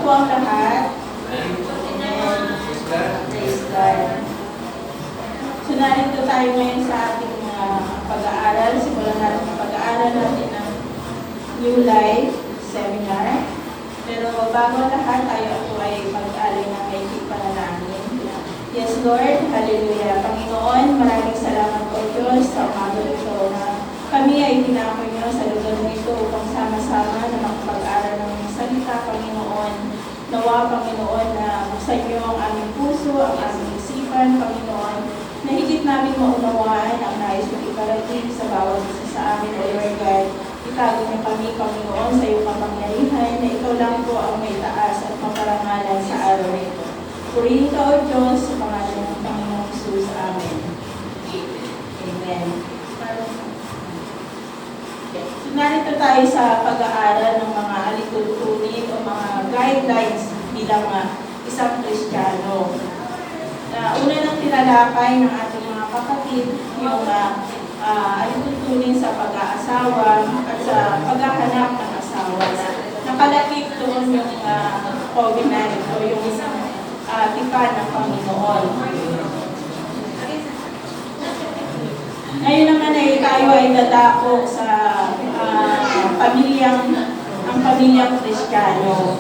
po ang lahat. Amen. Praise God. So narito tayo ngayon sa ating pag-aaral. Simulan natin ang pag-aaral natin ng New Life Seminar. Pero bago ang lahat, tayo po ay mag-alay ng maikling panalangin. Yes, Lord. Hallelujah. Panginoon, maraming salamat po Diyos sa umaga ito na kami ay tinakoy niyo sa lugar nito upang sama-sama na makapag-aral ng salita, Panginoon. Nawa, Panginoon, na buksan niyo ang aming puso, ang aming isipan, Panginoon, na higit namin maunawaan ang nais mo iparating sa bawat isa sa amin, O Lord God. Itago niyo kami, Panginoon, sa iyong kapangyarihan na ikaw lang po ang may taas at maparangalan sa araw na ito. Purihin ka, O Diyos, sa pangalan ng Panginoong Jesus. Amen. Amen. So, narito tayo sa pag-aaral ng mga alituntunin o mga guidelines bilang isang Kristiyano. Una ng tinalakay ng ating mga kapatid, yung alituntunin sa pag-aasawa at sa paghahanap ng asawa. Nakalakip doon yung covenant o yung isang tipan ng Panginoon. Ngayon naman ay tayo ay dadako sa pamilyang Kristiyano.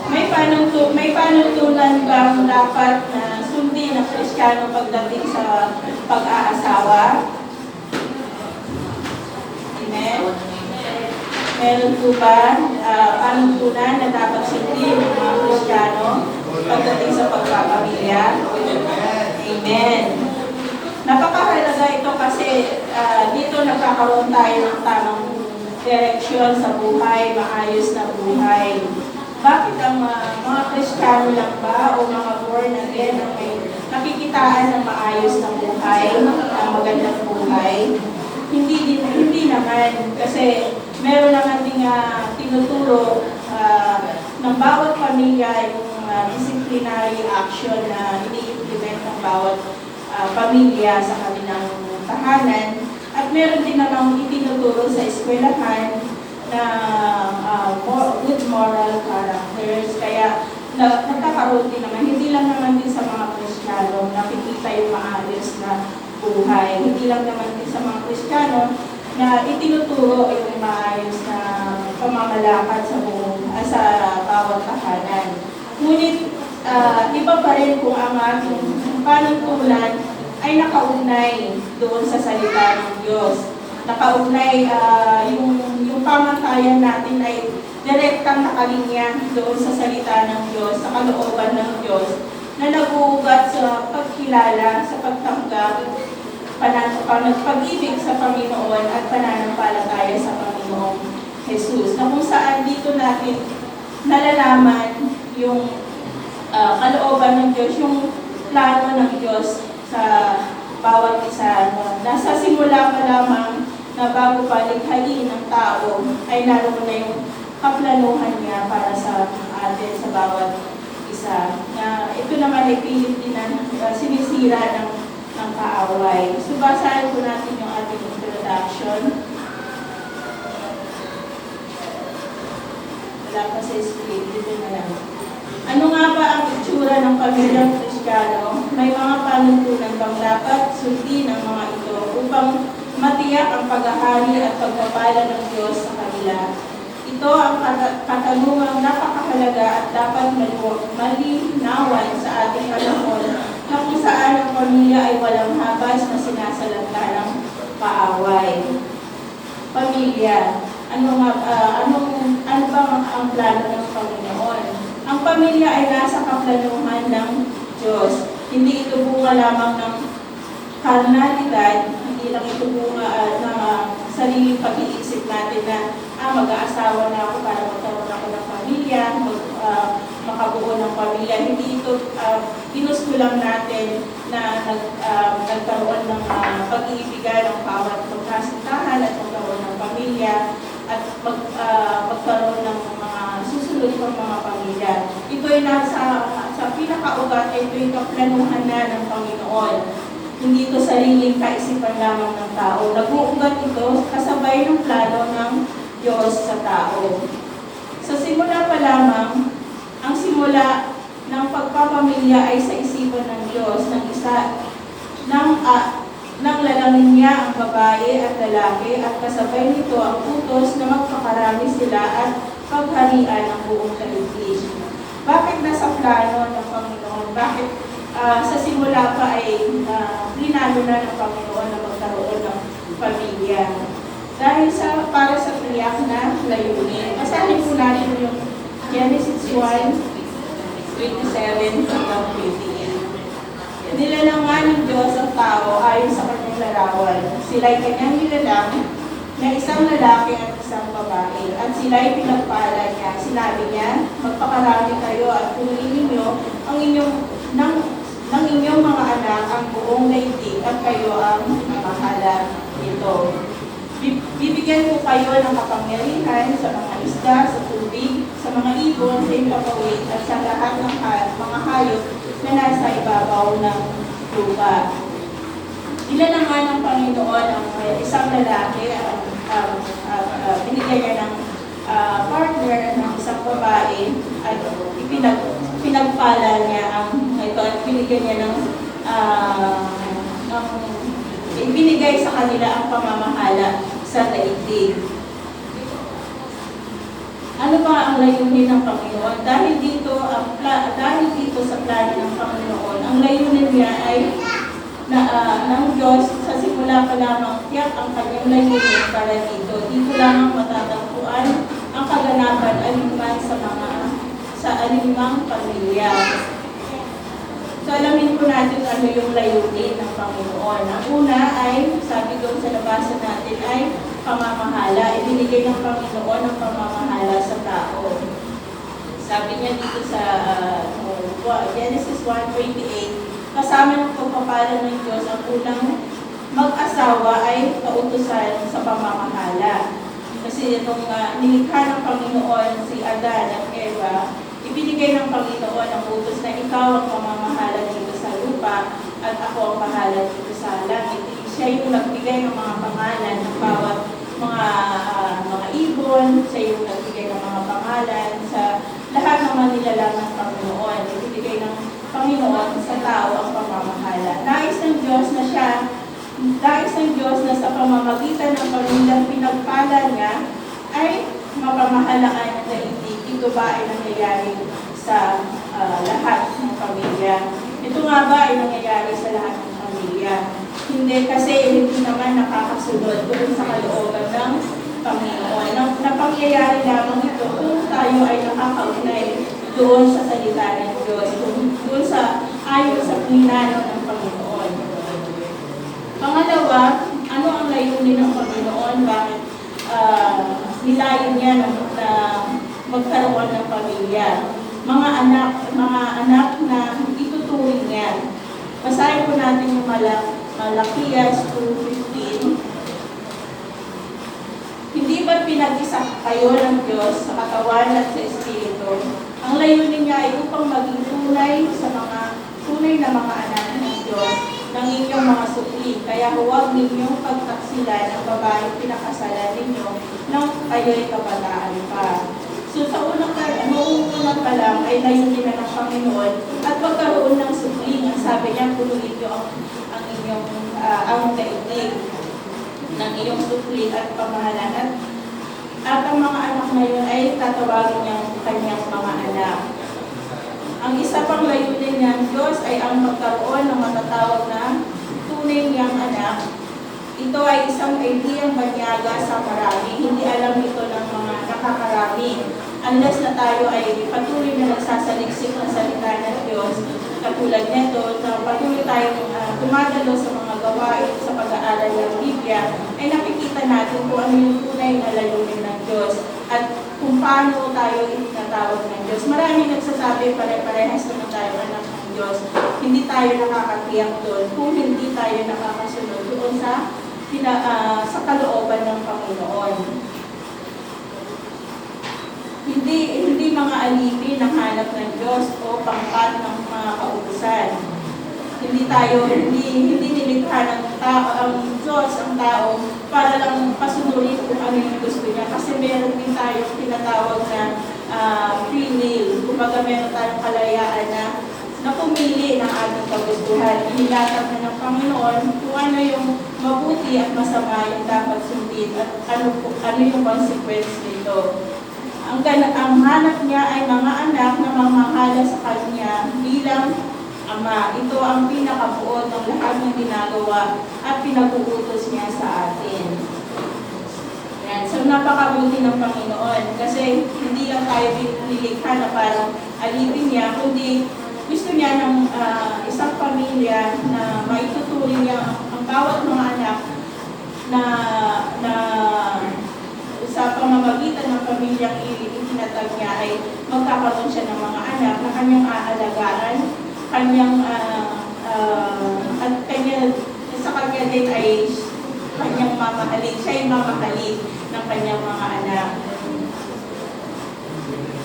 May panuntunan bang dapat na sundin ng Kristiyano pagdating sa pag-aasawa? Amen? Meron po ba panuntunan na dapat sundin ng mga Kristiyano pagdating sa pagpapamilya? Amen. Napakahalaga ito kasi dito nagkakaroon tayo ng tamang direksyon sa buhay, maayos na buhay. Bakit ang mga Kristiyano lang ba o mga born again ang may nakikitaan ng maayos na buhay, ng magandang buhay? Hindi naman kasi meron naman ding tinuturo ng bawat pamilya yung disciplinary action na ini-implement ng bawat pamilya sa kanilang tahanan. At meron din namang itinuturo sa eskwelahan na good moral characters. Kaya nagkakaroon din naman, hindi lang naman din sa mga Kristiyano nakikita yung maayos na buhay. Hindi lang naman din sa mga Kristiyano na itinuturo yung maayos na pamamalakad sa bawat tahanan. Ngunit iba pa rin kung ang ating panuntunan ay nakaugnay doon sa salita ng Diyos. Nakaugnay yung pamantayan natin ay direktang nakalinya doon sa salita ng Diyos, sa kalooban ng Diyos, na nag-uugat sa pagkilala, sa pagtanggap, pag-ibig sa Panginoon at pananampalataya sa Panginoong Jesus. Na kung saan dito natin nalalaman yung kalooban ng Diyos, yung plano ng Diyos sa bawat isa. Nasa simula pa lamang na bago pa likhain ng tao ay naroon na yung kaplanuhan niya para sa atin, sa bawat isa. Ito naman ay pilit din na sinisira ng kaaway. So basahin po natin yung ating introduction. Wala pa sa script, dito na lang. Ano nga ba ang itsura ng pamilyang Kristiyano? May mga panuntunan bang dapat sundin ang mga ito upang matiyak ang paghahari at pagpapala ng Diyos sa kanila? Ito ang katanungang napakahalaga at dapat malinawan sa ating panahon na kung saan ang pamilya ay walang habas na sinasalantalang paaway. Pamilya. Ano ba ang plano ng Panginoon? Ang pamilya ay nasa kaplanuhan ng Diyos. Hindi ito bunga lamang ng karnalidad, hindi lang ito bunga ng sariling pag-iisip natin na mag-aasawa na ako para magkaroon ako ng pamilya, makabuo ng pamilya. Hindi ito ginusto lang natin na nagkaroon ng pag-iibigan ng bawat magkasintahan at magkaroon ng pamilya at magkaroon ng mga susunod pang mga pamilya. Ito ay sa pinakaugat, ito yung kaplanuhan na ng Panginoon. Hindi ito sariling kaisipan lamang ng tao. Nag-uugat ito kasabay ng plano ng Diyos sa tao. Sa simula pa lang, simula ng pagpapamilya ay sa isipan ng Diyos ng isa nang lalangin niya ang babae at lalaki at kasabay nito ang utos na magpakarami sila at pagharian ng buong daigdig. Bakit nasa plano ng Panginoon? Bakit sa simula pa ay plinano na ng Panginoon na magkaroon ng pamilya? Dahil para sa tiyak na layunin. Basahin po natin yung Genesis 1:27 hanggang 28. Nilalang nga ng Diyos ang tao ayon sa kanyang larawan. Sila'y kanyang nilalang na isang lalaki at isang babae. At sila'y pinagpala niya. Sinabi niya, magpakarami kayo at punuin ninyo ang ng inyong mga anak ang buong daigdig at kayo ang mamahala nito. Bibigyan ko kayo ng kapangyarihan sa mga isda, sa tubig, sa mga ibon, sa impapawid, at sa lahat ng mga hayop na nasa ibabaw ng lupa. Nilalangan ng Panginoon ang isang lalaki, binigyan niya ng partner ng isang babae, at pinagpala niya at binigyan niya ng ibinigay sa kanila ang pamamahala sa daigdig. Ano ba ang layunin ng Panginoon? Dahil dito sa plano ng Panginoon, ang layunin niya ay ng Diyos sa simula pa lamang tiyak ang kanyang layunin para dito. Dito lamang matatagpuan ang kaganapan alinman sa alinmang pamilya. So alamin po natin ano yung layunin ng Panginoon. Ang una ay, sabi doon sa nabasa natin, ay pamamahala. Ibinigay ng Panginoon ang pamamahala sa tao. Sabi niya dito sa Genesis 1:28, kasama ng pagpapala ng Diyos ang unang mag-asawa ay kautusan sa pamamahala. Kasi itong nilikha ng Panginoon si Adan at Eva, ibinigay ng Panginoon ang utos na ikaw ang mamamahala dito sa lupa at ako ang bahala dito sa langit. Siya yung nagbigay ng mga pangalan ng bawat mga ibon, siya yung nagbigay ng mga pangalan sa lahat ng manilalang ng Panginoon. Ibinigay ng Panginoon sa tao ang pamamahala. Nais ng Diyos na sa pamamagitan ng pamilyang pinagpala niya ay mapamahalaan ng daigdig. Ito ba ay nangyayari sa lahat ng pamilya? Ito nga ba ay nangyayari sa lahat ng pamilya? Hindi, kasi hindi naman nakakasunod doon sa kalooban ng Panginoon. Napangyayari lamang ito kung tayo ay nakakaunay doon sa salita ng Diyos, doon sa ayon sa plinano ng Panginoon. Pangalawa, ano ang layunin ng Panginoon? Bakit nilayon niya na magkaroon ng pamilya? Mga anak na ituturing niya. Basahin po natin yung Malakias 2:15. Hindi ba pinag-isa kayo ng Diyos sa katawan at sa Espiritu? Ang layunin niya ay upang maging tunay na mga anak ng Diyos ng inyong mga supli. Kaya huwag ninyong pagtaksilan ng babaeng pinakasalan ninyo nang kayo'y kabataan pa. So sa unang pa lang ay layunin na ng Panginoon at magkaroon ng supli. Ang sabi niya, punuin niyo ang inyong daigdig ng iyong supli at pamahalaan. At ang mga anak na yun ay tatawagin niyang kanyang mga anak. Ang isa pang layunin niyang Diyos ay ang magkaroon ng matatawag na tunay niyang anak. Ito ay isang ideyang banyaga sa marami. Hindi alam ito ng mga nakakarami. Unless na tayo ay patuloy na nagsasaliksik ng salita ng Diyos, katulad nito, na patuloy tayong tumadalo sa mga gawain sa pag-aaral ng Biblia, ay nakikita natin kung ano yung tunay na layunin ng Diyos at kung paano tayo itinatawag ng Diyos. Maraming nagsasabi, pare-parehas naman tayo anak ng Diyos. Hindi tayo nakakatiyak doon kung hindi tayo nakakasunod doon sa kalooban ng Panginoon. Hindi mga alipin ang hanap ng Diyos o pangkat ng mga kautusan. Hindi nilikha ng tao ang Diyos, ang tao, para lang pasunurin kung ano yung gusto niya. Kasi meron din tayong tinatawag na free will. Kumbaga Kumbaga meron tayong kalayaan na pumili ng ating kagustuhan. Inilatag na ng Panginoon kung ano yung mabuti at masama yung dapat sundin at ano yung consequence nito. Ang hanap niya ay mga anak na mamahala sa Kanya bilang Ama. Ito ang pinakabuod ng lahat ng ginagawa at pinag-uutos niya sa atin. Yan. So napakabuti ng Panginoon kasi hindi lang tayo nilikha na parang alipin niya, kundi gusto niya ng isang pamilya na maituturing niya ang bawat mga anak na sa pamamagitan ng pamilyang itinatag niya ay magkakaroon siya ng mga anak na kanyang aalagaan, sa kanya din ay kanyang mamahalin, siya ay mamahalin ng kanyang mga anak.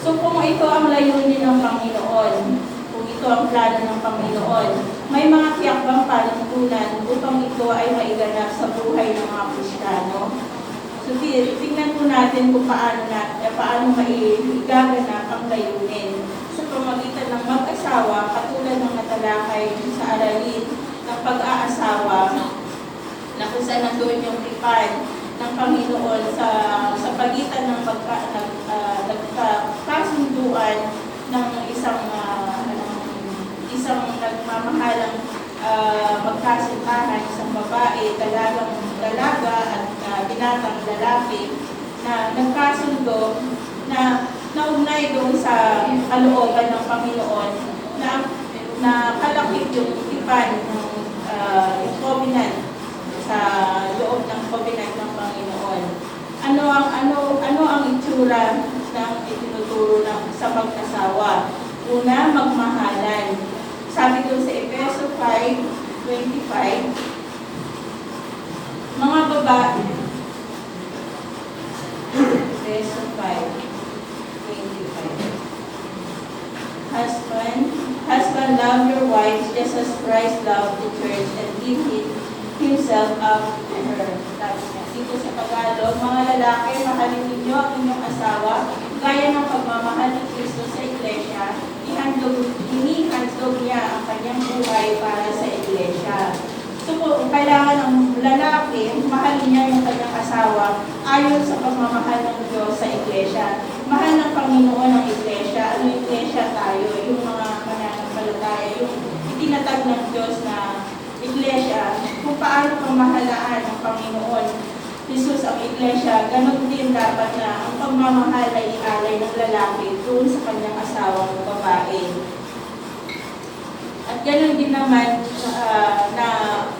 So kung ito ang layunin ng Panginoon, kung ito ang plano ng Panginoon, may mga tiyak bang panuntunan upang ito ay maiganap sa buhay ng mga Kristiyano? So tingnan po natin kung paano maigaganap ang layunin sa pamamagitan ng mag-asawa, katulad ng natalakay sa aralin ng pag-aasawa, na kung saan nandun yung tipan ng Panginoon sa pagitan ng kasunduan ng isang nagmamahalang magkasintahan, isang babae, dalaga at binatang lalaki na nagkasundo na naugnay doon sa kalooban ng Panginoon na kalakip yung tipan ng covenant sa loob ng covenant ng Panginoon. Ano ang itsura ng itinuturo sa mag-asawa? Una, magmahalan. Sabi doon sa Efeso 5:25, mga babae, Efeso 5:25, Husband, love your wives just as Christ loved the church and gave himself up to her. Sabi niya, dito sa Tagalog, mga lalaki, mahalin ninyo ang inyong asawa, gaya ng pagmamahal ni Kristo sa Iglesia. Inihandog niya ang kanyang buhay para sa Iglesia. So kung kailangan ng lalaki, mahalin niya yung kanyang asawa ayon sa pagmamahal ng Diyos sa Iglesia. Mahal ng Panginoon ang Iglesia. Ano Iglesia tayo? Yung mga mananampalataya, yung itinatag ng Diyos na Iglesia, kung paano pamahalaan ng Panginoon Jesus ang Iglesia, ganun din dapat na ang pagmamahal ay ialay ng lalaki doon sa kanyang asawang babae. At ganun din naman na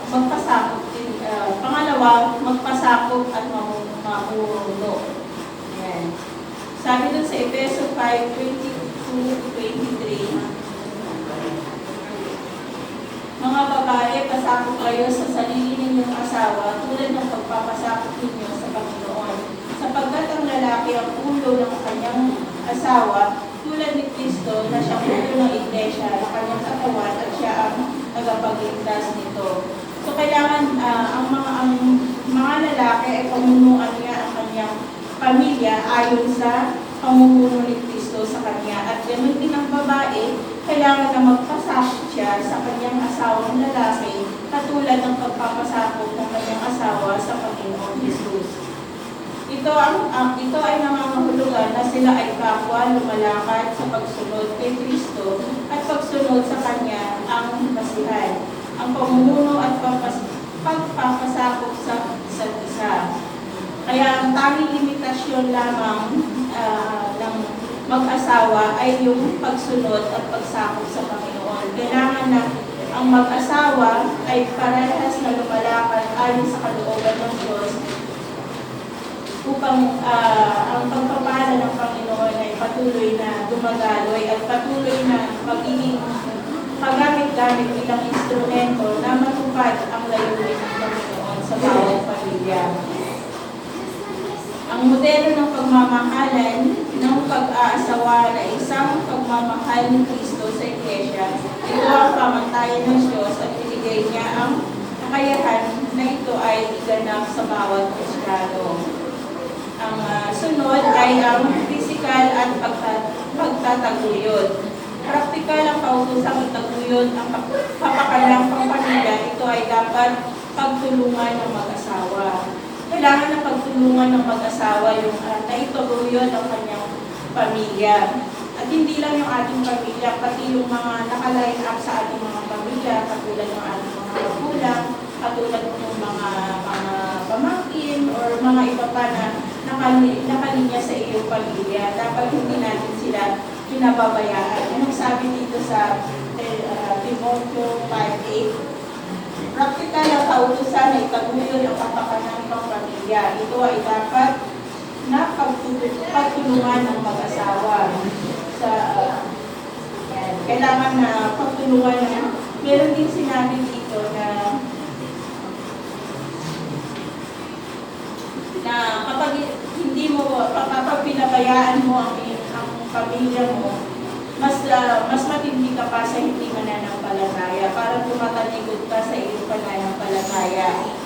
magpasakop din. Pangalawa, magpasakop at mamuno. Ayan. Sabi doon sa Efeso 5:22-23, mga babae, pasakop kayo sa sarili ninyong asawa tulad ng pagpapasakop ninyo sa Panginoon. Sapagkat ang lalaki ang ulo ng kanyang asawa tulad ni Kristo na siyang ulo ng Iglesia, ng kanyang katawan at siya ang tagapagligtas nito. So kailangan ang mga lalaki ay pamunuan niya ang kanyang pamilya ayon sa pamumuno ni Kristo sa kanya. At ganoon din ang babae, kailangan na magpasakop siya sa kanyang asawang lalaki katulad ng pagpapasakop ng kanyang asawa sa Panginoon Jesus. Ito ay nangangahulugan na sila ay kapwa lumalakad sa pagsunod kay Kristo at pagsunod sa Kanya ang basihan, ang pamumuno at pagpapasakop sa isa't isa. Kaya ang tanging limitasyon lamang ng mag-asawa ay yung pagsunod at pagsakop sa Panginoon. Kailangan na ang mag-asawa ay parehas na lumalakad ayon sa kalooban ng Diyos upang ang pagpapala ng Panginoon ay patuloy na dumagaloy at patuloy na magiging pagamit-gamit bilang instrumento na matupad ang layunin ng Panginoon sa bawat pamilya. Ang modelo ng pagmamahalan ng pag-aasawa na isang pagmamahal ni Kristo sa Iglesia, ito ang pamantayan ng Diyos at binigay niya ang kakayahan na ito ay iganap sa bawat Kristiyano. Ang sunod ay ang physical at sa taguyod. Praktikal ang kautosang itaguyod ang kapakalang pamilya. Ito ay dapat pagtulungan ng mag-asawa. Kailangan na pagtulungan ng mag-asawa yung na itaguyod ang kanyang pamilya. At hindi lang yung ating pamilya, pati yung mga nakaline up sa ating mga pamilya, katulad ng ating mga magulang, katulad ng mga pamangkin, or mga iba pa na nakalinya sa iyong pamilya. Dapat hindi natin sila pinababayaan. Anong sabi dito sa Timoteo 5:8? Praktikal ang kautusan na itaguyod ang kapakanan ng pamilya. Ito ay dapat na pagtulungan ng mag-asawa. Kailangan na pagtulungan na. Meron din sinabi dito na kapag hindi mo, kapag pinabayaan mo ang pamilya mo, mas matindi ka pa sa hindi mananampalataya para tumatalikod ka sa iyong pananampalataya.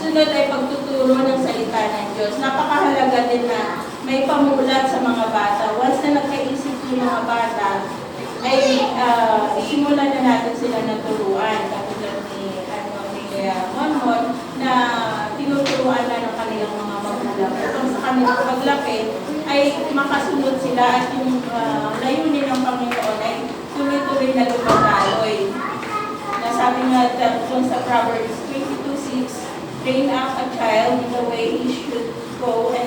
Sunod ay pagtuturo ng salita ng Diyos. Napakahalaga din na may pamulat sa mga bata. Once na nagkaisip yung mga bata, ay simulan na natin sila na turuan. Katulad ni Monmon na tinuturuan na ng kanilang mga magulang. Kung sa kanilang paglaki ay makasunod sila at yung layunin ng Panginoon ay tuloy-tuloy na lumagaloy. Nasabi nga dun sa Proverbs 22:6, train up a child in the way he should go, and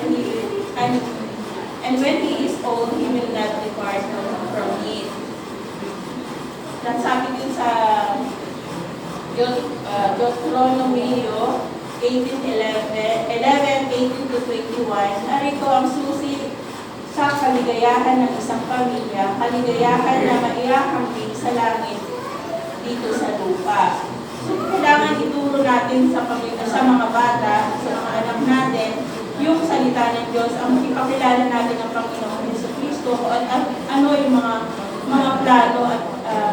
when he is old, he will not depart from it. Nasabi din sa Deuteronomy 18:11-18-21, narito ang susi sa kaligayahan ng isang pamilya, kaligayahan na maihahambing sa langit dito sa lupa. So, kailangan ituro natin sa mga bata, sa mga anak natin, yung salita ng Diyos, ang ipakilala natin ng Panginoong Jesucristo at ano yung mga plano at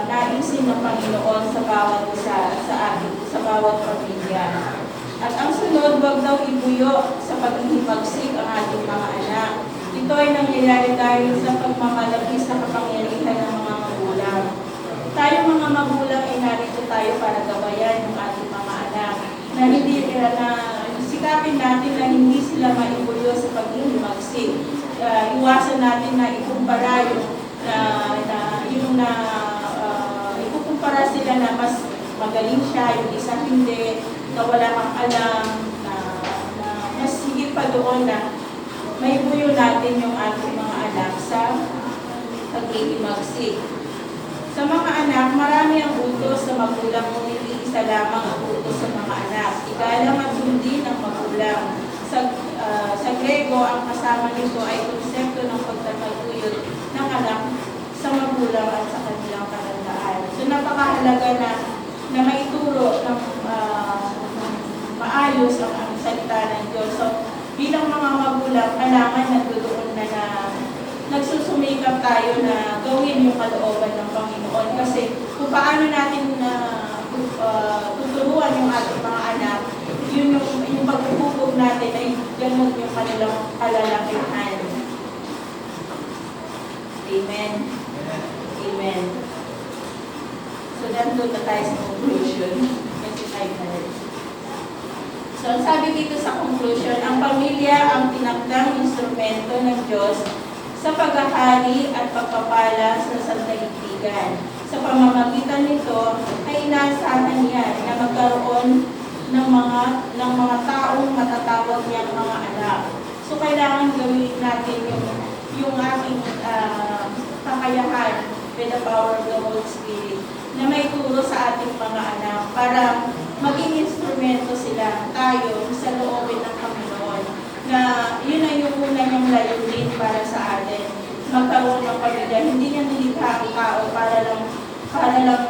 naisin ng Panginoon sa bawat isa sa atin, sa bawat pamilya. At ang sunod, wag daw ibuyo sa paghihimagsik ang ating mga anak. Ito ay nangyayari dahil sa pagmamalagis sa kapangyarihan ng mga magulang. Tayo mga magulang ay narito tayo para gabayan ng ating mga anak na hindi sikapin natin na hindi sila maibuyo sa paghihimagsik. Iwasan natin na ikumpara ikukumpara sila na mas magaling siya, yung isa hindi, na wala kang alam, na mas higit pa doon na maibuyo natin yung ating mga anak sa paghihimagsik. Sa mga anak, marami ang utos sa magulang, ngunit isa lamang ang utos sa mga anak. Igalang at sundin ang magulang. Sa Grego, ang kasama nito ay konsepto ng pagtataguyod ng anak sa magulang at sa kanilang katandaan. So napakahalaga na maituro ng maayos ang salita ng Diyos. So bilang mga magulang, kailangan nandoon na nagsusumikap tayo na gawin yung kalooban ng Panginoon. Kasi kung paano natin tuturuan yung ating mga anak, yung pagpupugog natin ay ganun yung kanilang kalalakihan. Amen. Amen. So, nandun na tayo sa conclusion. Kasi 5 minutes. So, ang sabi dito sa conclusion, ang pamilya ang tinakdang instrumento ng Diyos sa paghahari at pagpapala sa sandaigdigan. Sa pamamagitan nito ay inaasahan niya na magkaroon ng mga taong matatawag niyang mga anak. So kailangan gawin natin yung ating kakayahan with the power of the Holy Spirit na may turo sa ating mga anak para maging instrumento sila, tayo, sa loobin ng Panginoon. Na yun ay yung una niyang layunin para sa atin. Magkaroon ng pamilya. Hindi niya nilikha ang tao para lang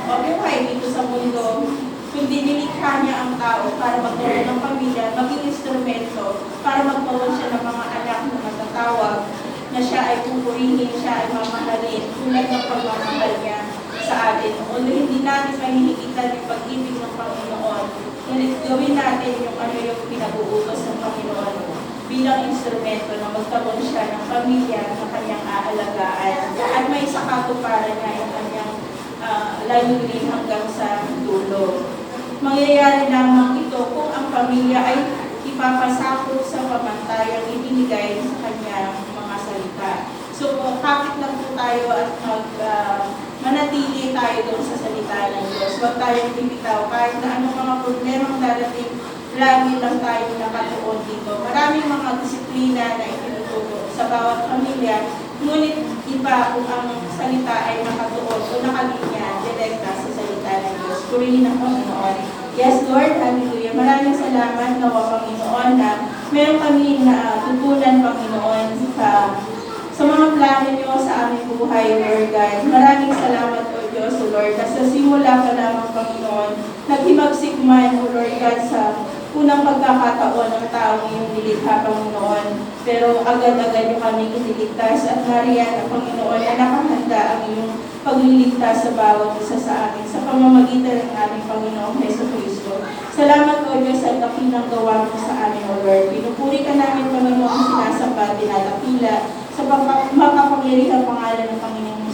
mabuhay dito sa mundo. Kundi nilikha niya ang tao para magkaroon ng pamilya, maging instrumento, para magkaroon siya ng mga anak na matatawag, na siya ay pupurihin, siya ay mamahalin, tulad ng pagmamahal niya sa atin. Although hindi natin mahihigitan yung pag-ibig ng natin yung ano yung pinag-uutos ng Panginoon bilang instrumento na magkaroon siya ng pamilya na kanyang aalagaan at may sakatuparan niya yung kanyang layunin hanggang sa dulo. Mangyayari lamang ito kung ang pamilya ay ipapasakop sa pamantayang ibinigay sa kanyang mga salita. So, kapit lang po tayo at manatili tayo doon sa salita ng Diyos. Huwag tayong bibitaw kahit na anong mga problemang darating, lagi lang tayo nakatuon dito. Maraming mga disiplina na itinuturo sa bawat pamilya, ngunit iba kung ang salita ay nakatuon o nakalinya direkta sa salita ng Diyos. Purihin ang Panginoon. Yes, Lord, hallelujah. Maraming salamat nawa Panginoon na meron kami na tutunan, Panginoon, sa mga plano niyo sa aming buhay, Lord God. Maraming salamat, O Diyos, O Lord, na sa simula pa lamang, Panginoon, naghimagsik man, O Lord God, sa unang pagkakataon ng taong iyong nilikha, Panginoon. Pero agad-agad niyo kami iniligtas at mariyan, Panginoon, na nakahanda ang iyong pagliligtas sa bawat isa sa amin sa pamamagitan ng aming Panginoong Hesus Kristo. Salamat, O Diyos, sa dakilang gawa mo sa amin, O Lord. Pinupuri ka namin, Panginoon, sinasamba, dinadakila sa makapangyarihang pangalan ng Panginoong